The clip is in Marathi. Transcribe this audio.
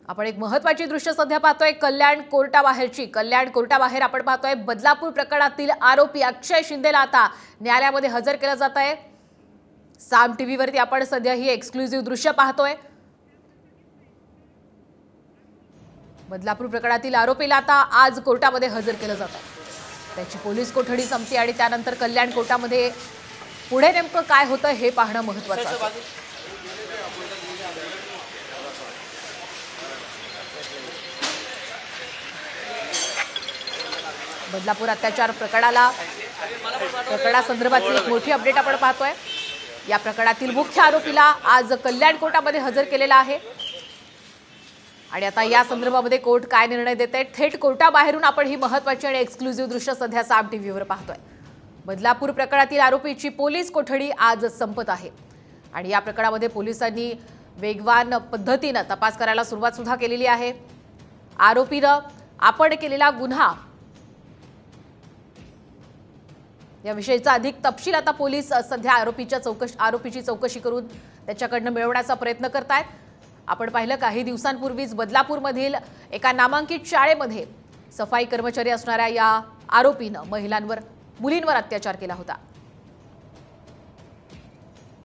आपण एक महत्त्वाची दृश्य सध्या पाहतोय कल्याण कोर्टाबाहेरची। कल्याण कोर्टाबाहेर आपण पाहतोय बदलापूर प्रकरणातील आरोपी अक्षय शिंदेला आता न्यायालयामध्ये हजर केलं जात आहे। साम टीव्हीवरती आपण सध्या ही एक्सक्लुझिव्ह दृश्य पाहतोय। बदलापूर प्रकरणातील आरोपीला आता आज कोर्टामध्ये हजर केलं जात आहे। त्याची पोलीस कोठडी संपते आणि त्यानंतर कल्याण कोर्टामध्ये पुढे नेमकं काय होतं हे पाहणं महत्त्वाचं आहे। बदलापूर अत्याचार प्रकरणासंदर्भातली एक मोठी अपडेट आपण पाहतोय। या प्रकरणातील मुख्य आरोपीला आज कल्याण कोर्टामध्ये हजर केलेला आहे आणि आता या संदर्भामध्ये कोर्ट काय निर्णय देते थेट कोर्टाबाहेरून आपण ही महत्त्वाची आणि एक्सक्लुझिव्ह दृश्य सध्या साम टीव्हीवर पाहतोय। बदलापूर प्रकरणातील आरोपीची पोलीस कोठडी आज संपत आहे आणि या प्रकरणामध्ये पोलिसांनी वेगवान पद्धतीने तपास करायला सुरुवात सुद्धा केलेली आहे। आरोपीने आपण केलेला गुन्हा या विषयीचा अधिक तपशील आता पोलीस सध्या आरोपीची चौकशी करून त्याच्याकडनं मिळवण्याचा प्रयत्न करतायत। आपण पाहिलं काही दिवसांपूर्वीच बदलापूरमधील एका नामांकित शाळेमध्ये सफाई कर्मचारी असणाऱ्या या आरोपीने मुलींवर अत्याचार केला होता।